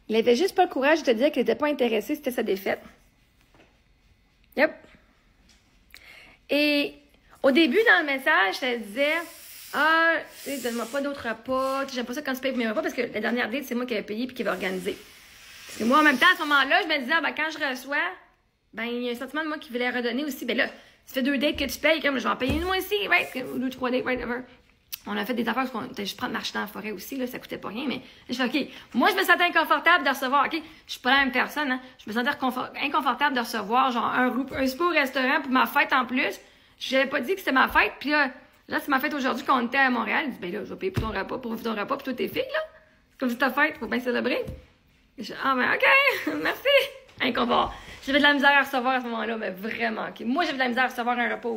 Il avait juste pas le courage de te dire qu'il était pas intéressé, c'était sa défaite. Yep. Et au début, dans le message, ça disait ah, tu sais, donne-moi pas d'autres repas. J'aime pas ça quand tu payes pour mes repas parce que la dernière date, c'est moi qui avais payé puis qui avait organisé. Parce que moi, en même temps, à ce moment-là, je me disais, ah, ben, quand je reçois, ben, il y a un sentiment de moi qui voulait redonner aussi. Ben là, ça fait 2 dates que tu payes, comme je vais en payer une moi aussi, right? Ou 2, 3 dates, whatever. On a fait des affaires parce qu'on était juste prendre marcher dans la forêt aussi, là, ça coûtait pas rien, mais je fais, OK, moi, je me sentais inconfortable de recevoir, OK, je suis pas la même personne, hein, je me sentais inconfortable de recevoir, genre, un super au restaurant pour ma fête en plus. Je n'avais pas dit que c'était ma fête, puis là, c'est ma fête aujourd'hui qu'on était à Montréal. Je dis, ben là, je vais payer pour ton repas, puis toi, t'es fille, là. C'est comme si ta fête, faut bien célébrer. Et je dis, ah, ben, OK, merci. Inconfort. J'avais de la misère à recevoir à ce moment-là, mais vraiment, OK. Moi, j'avais de la misère à recevoir un repas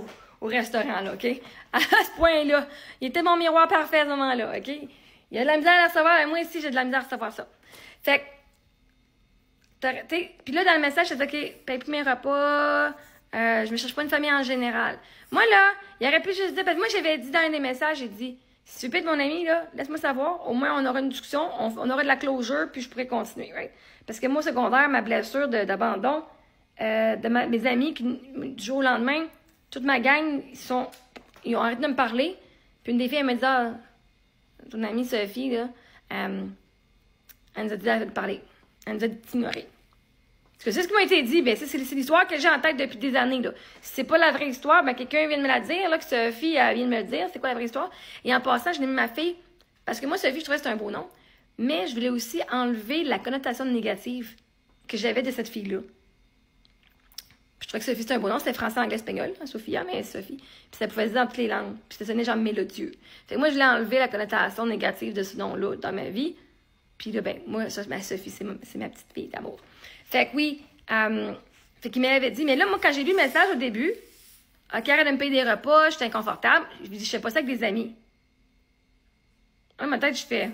au restaurant, là, OK? À ce point-là. Il était mon miroir parfait à ce moment-là, OK? Il y a de la misère à recevoir, et moi aussi, j'ai de la misère à recevoir ça. Fait que, puis là, dans le message, c'est OK, paye plus mes repas, je me cherche pas une famille en général. Moi, là, il aurait pu juste dire, parce que moi, j'avais dit dans un des messages, j'ai dit, si tu peux être mon ami, là, laisse-moi savoir, au moins, on aura une discussion, on aura de la closure, puis je pourrais continuer, right? Parce que moi, au secondaire, ma blessure d'abandon, mes amis, du jour au lendemain, toute ma gang, ils ont arrêté de me parler. Puis une des filles, elle m'a dit, ah, ton amie Sophie, là, elle nous a dit d'arrêter de parler. Elle nous a dit d'ignorer. Parce que c'est ce qui m'a été dit. Ben, c'est l'histoire que j'ai en tête depuis des années, là. Si c'est pas la vraie histoire, ben, quelqu'un vient de me la dire, là, que Sophie, elle vient de me le dire. C'est quoi la vraie histoire? Et en passant, je l'ai mis ma fille. Parce que moi, Sophie, je trouvais que c'était un beau nom. Mais je voulais aussi enlever la connotation négative que j'avais de cette fille-là. Je trouvais que Sophie, c'était un beau nom. C'était français, anglais, espagnol. Hein, Sophia, mais Sophie. Puis ça pouvait se dire dans toutes les langues. Puis ça sonnait genre mélodieux. Fait que moi, je voulais enlever la connotation négative de ce nom-là dans ma vie. Puis là, ben, moi, ça, ma Sophie, c'est ma petite fille d'amour. Fait que oui, fait qu'il m'avait dit, mais là, moi, quand j'ai lu le message au début, OK, arrête de me payer des repas, j'étais inconfortable. Je lui dis, je fais pas ça avec des amis. Dans ma tête, je fais,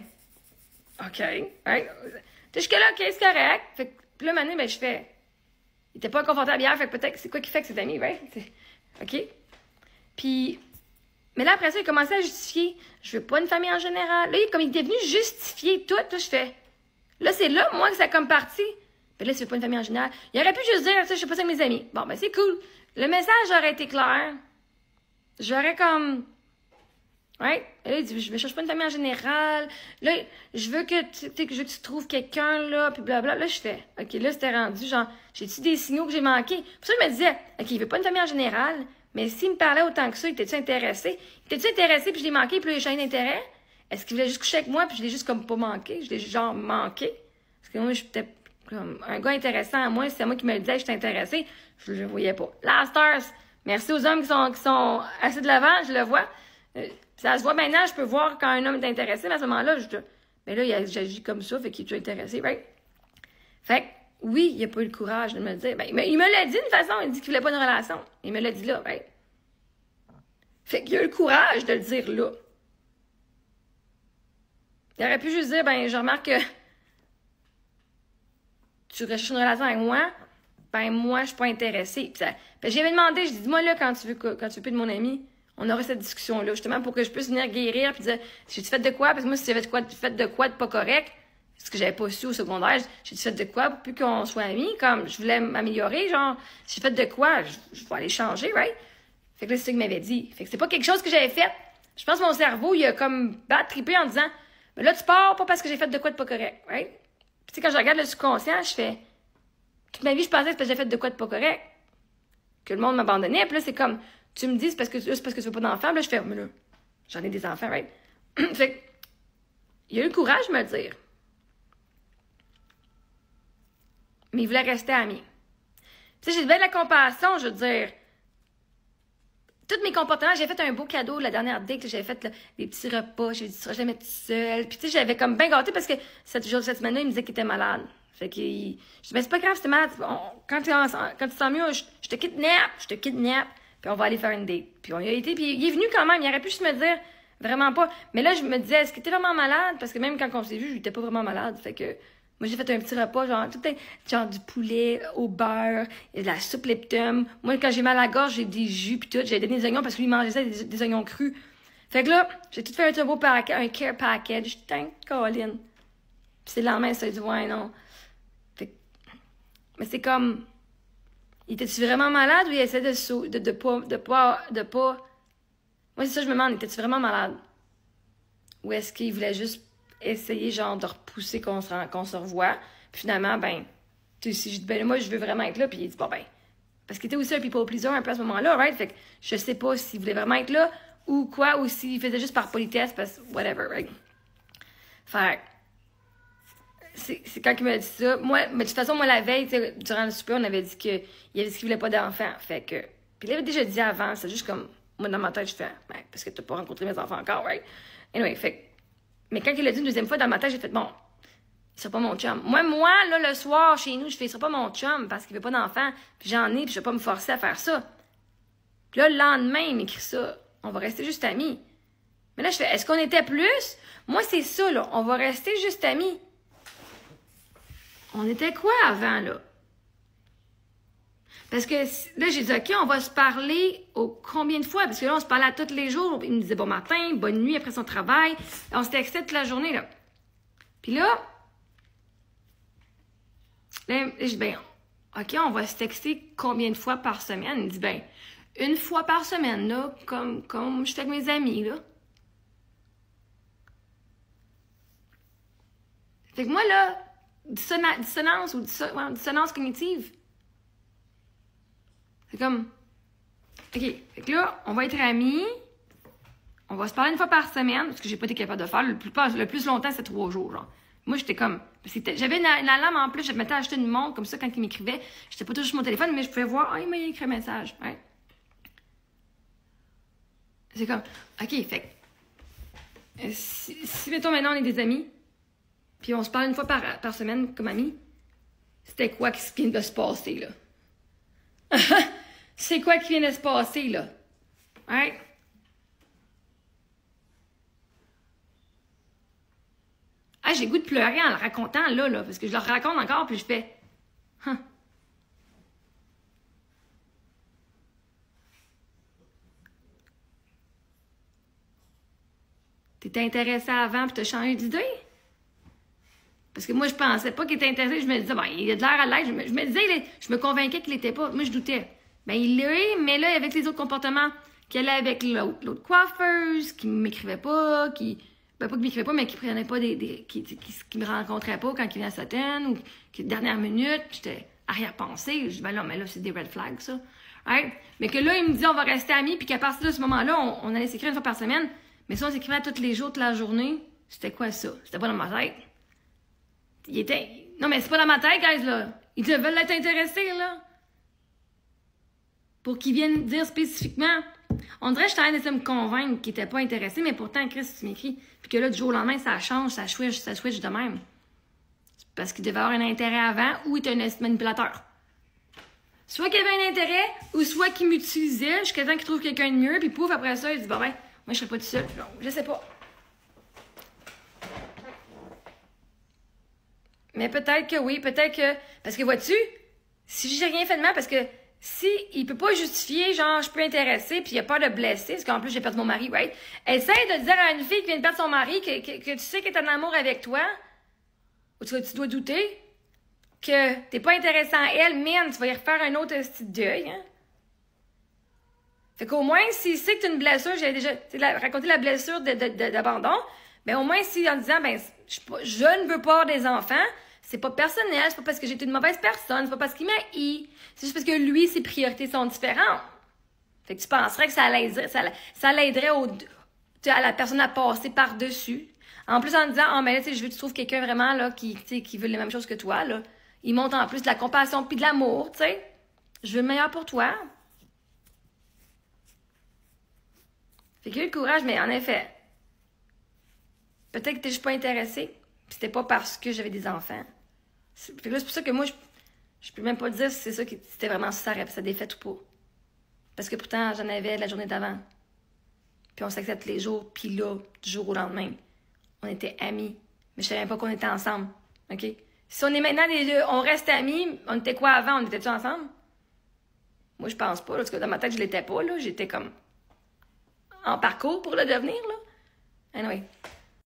OK, right. Jusque-là, OK, c'est correct. Fait que là, maintenant, ben, je fais, il était pas inconfortable hier, fait que peut-être, c'est quoi qu'il fait avec ses amis, right? OK? Puis, mais là, après ça, il commençait à justifier, je veux pas une famille en général. Là, comme il était venu justifier tout, là, je fais, là, c'est là, moi, que ça a comme parti. Puis là, tu veux pas une famille en général. Il aurait pu juste dire, ça, je sais pas ça avec mes amis. Bon, ben, c'est cool. Le message aurait été clair. J'aurais comme, right? Et là, il dit, je ne cherche pas une famille en général. Là, je veux que tu trouves quelqu'un, là, puis blablabla. Là, je fais, OK, là, c'était rendu, genre, j'ai-tu des signaux que j'ai manqués? Pour ça, je me disais, OK, il veut pas une famille en général, mais s'il me parlait autant que ça, il était-tu intéressé? Il était-tu intéressé, puis je l'ai manqué, puis là, il a changé d'intérêt? Est-ce qu'il voulait juste coucher avec moi, puis je l'ai juste comme pas manqué? Je l'ai genre manqué? Parce que moi, j'étais comme un gars intéressant à moi, c'est moi qui me le disais que j'étais intéressée, je le voyais pas. Là, Stars, merci aux hommes qui sont assis de l'avant, je le vois. Ça se voit maintenant, je peux voir quand un homme est intéressé, mais à ce moment-là, mais là, j'agis comme ça, fait qu'il est intéressé, right? Fait que, oui, il a pas eu le courage de me le dire. Ben, il me l'a dit d'une façon, il dit qu'il voulait pas une relation. Il me l'a dit là, right? Fait qu'il a eu le courage de le dire là. Il aurait pu juste dire, ben, je remarque que tu recherches une relation avec moi, ben, moi, je suis pas intéressée. Puis j'avais demandé, je dis, dis-moi là, quand tu veux plus de mon ami, on aurait cette discussion-là, justement, pour que je puisse venir guérir, puis dire, j'ai-tu fait de quoi? Parce que moi, si j'avais fait de quoi de pas correct, ce que j'avais pas su au secondaire, j'ai-tu fait de quoi pour plus qu'on soit amis? Comme, je voulais m'améliorer, genre, si j'ai fait de quoi, je vais aller changer, right? Fait que là, c'est ça qu'il m'avait dit. Fait que c'est pas quelque chose que j'avais fait. Je pense que mon cerveau, il a comme trippé en disant, mais là, tu pars pas parce que j'ai fait de quoi de pas correct, right? Puis tu sais, quand je regarde le subconscient, je fais, toute ma vie, je pensais que j'ai fait de quoi de pas correct. Que le monde m'abandonnait, puis là, c'est comme, tu me dis, c'est parce que tu veux pas d'enfants, là, je fais, mais là, j'en ai des enfants, right? Fait que, il a eu le courage de me le dire. Mais il voulait rester ami. Tu sais, j'ai de la compassion, je veux dire. Tous mes comportements, j'ai fait un beau cadeau la dernière date, j'avais fait là, des petits repas, j'ai dit, tu seras jamais toute seule. Puis tu sais, j'avais comme bien gâté parce que cette semaine-là, il me disait qu'il était malade. Fait que, je dis, mais c'est pas grave, c'était malade. Quand tu te sens mieux, je te kidnappe, puis on va aller faire une date. Puis on y a été, puis il est venu quand même, il aurait pu juste me dire, vraiment pas. Mais là, je me disais, est-ce qu'il était vraiment malade? Parce que même quand on s'est vu, je n'étais pas vraiment malade. Fait que, moi, j'ai fait un petit repas, genre du poulet au beurre, et de la soupe Lipton. Moi, quand j'ai mal à la gorge, j'ai des jus pis tout. J'ai donné des oignons parce que lui, il mangeait ça, des oignons crus. Fait que là, j'ai tout fait un beau paquet, un care package. Thank Colin. Puis c'est le lendemain, ça dit, ouais, non. Mais c'est comme... Il était-tu vraiment malade ou il essaie de pas... Moi, c'est ça, je me demande, était-tu vraiment malade? Ou est-ce qu'il voulait juste essayer, genre, de repousser qu'on se revoie? Puis finalement, ben, tu sais, je dis, ben, moi, je veux vraiment être là. Puis il dit, bon, ben, parce qu'il était aussi un people pleaser un peu à ce moment-là, right? Fait que je sais pas s'il voulait vraiment être là ou quoi, ou s'il faisait juste par politesse, parce que whatever, right? Fait c'est quand il m'a dit ça. Moi, mais de toute façon, moi, la veille, durant le souper, on avait dit qu'il avait dit qu'il voulait pas d'enfants. Fait que. Puis il avait déjà dit avant, c'est juste comme. Moi, dans ma tête, je fais, ben, parce que t'as pas rencontré mes enfants encore, right? Anyway, fait. Mais quand il l'a dit une deuxième fois, dans ma tête, j'ai fait, bon, il sera pas mon chum. Moi, là, le soir, chez nous, je fais, il sera pas mon chum parce qu'il veut pas d'enfants. Puis j'en ai, puis je vais pas me forcer à faire ça. Puis là, le lendemain, il m'écrit ça. On va rester juste amis. Mais là, je fais, est-ce qu'on était plus? Moi, c'est ça, là. On va rester juste amis. On était quoi avant, là? Parce que là, j'ai dit, OK, on va se parler combien de fois? Parce que là, on se parlait à tous les jours. Il me disait bon matin, bonne nuit après son travail. On se textait toute la journée, là. Puis là, je dis, ben, OK, on va se texter combien de fois par semaine? Il me dit, ben, une fois par semaine, là, comme je fais avec mes amis, là. Fait que moi, là, dissonance cognitive. C'est comme, OK, fait que là, on va être amis, on va se parler une fois par semaine, parce que j'ai pas été capable de faire. Le plus longtemps, c'est 3 jours, genre. Moi, j'étais comme, j'avais une alarme en plus, je m'étais acheté une montre, comme ça, quand il m'écrivait, j'étais pas toujours sur mon téléphone, mais je pouvais voir, ah, il m'a écrit un message, ouais. C'est comme, OK, fait que, si mettons maintenant, on est des amis, puis on se parle une fois par semaine comme amis, c'était quoi qui vient de se passer, là? C'est quoi qui vient de se passer, là? Right? Ah, j'ai le goût de pleurer en le racontant, là, parce que je le raconte encore, puis je fais... Huh. T'étais intéressé avant, puis t'as changé d'idée? Parce que moi, je pensais pas qu'il était intéressé. Je me disais, ben, il a de l'air à l'aise. Je me disais, je me convainquais qu'il l'était pas. Moi, je doutais. Ben, il l'est, mais là, avec les autres comportements qu'elle a avec l'autre coiffeuse, qui m'écrivait pas, ben, pas qu'il m'écrivait pas, mais qui prenait pas qui me rencontrait pas quand il venait à Sutton, ou qui, dernière minute, j'étais arrière-pensée. Je dis, ben là, mais là, c'est des red flags, ça. Right? Mais que là, il me dit, on va rester amis, puis qu'à partir de ce moment-là, on allait s'écrire une fois par semaine. Mais si on s'écrivait tous les jours, toute la journée, c'était quoi ça? C'était pas dans ma tête. Il était... Non, mais c'est pas dans ma tête, guys, là. Ils veulent être intéressés, là. Pour qu'ils viennent dire spécifiquement. On dirait que je t'arrête de me convaincre qu'ils n'étaient pas intéressés, mais pourtant, Chris, tu m'écris. Puis que là, du jour au lendemain, ça change, ça switch de même. Parce qu'il devait avoir un intérêt avant ou il était un manipulateur. Soit qu'il avait un intérêt, ou soit qu'il m'utilisait jusqu'à temps qu'il trouve quelqu'un de mieux, puis pouf, après ça, il dit, bon, ben, moi, je serais pas tout seul. Non, je sais pas. Mais peut-être que oui, peut-être que... Parce que vois-tu, si j'ai rien fait de mal, parce que si il peut pas justifier, genre, je peux intéresser, puis il a peur de blesser, parce qu'en plus, j'ai perdu mon mari, right? Essaye de dire à une fille qui vient de perdre son mari que tu sais qu'elle est en amour avec toi, ou tu dois douter, que t'es pas intéressant à elle, man, tu vas y refaire un autre petit deuil, hein? Fait qu'au moins, s'il sait que t'as une blessure, j'avais déjà raconté la blessure d'abandon, ben au moins, si en disant, ben, je ne veux pas avoir des enfants, c'est pas personnel, c'est pas parce que j'ai été une mauvaise personne, c'est pas parce qu'il m'a haï, c'est juste parce que lui, ses priorités sont différentes. Fait que tu penserais que ça l'aiderait à la personne à passer par-dessus. En plus, en disant, oh, mais là, tu sais, je veux que tu trouves quelqu'un vraiment, là, qui veut les mêmes choses que toi, là. Il montre en plus de la compassion puis de l'amour, tu sais. Je veux le meilleur pour toi. Fait qu'il y a eu le courage, mais en effet, peut-être que t'es juste pas intéressée, puis c'était pas parce que j'avais des enfants. Fait que là, c'est pour ça que moi, je peux même pas dire si c'est ça qui c'était vraiment sa défaite ou pas. Parce que pourtant, j'en avais la journée d'avant. Puis on s'accepte les jours, puis là, du jour au lendemain, on était amis. Mais je savais même pas qu'on était ensemble. OK? Si on est maintenant les deux, on reste amis, on était quoi avant? On était-tu ensemble? Moi, je pense pas, là, parce que dans ma tête, je l'étais pas, là. J'étais comme en parcours pour le devenir, là. Anyway.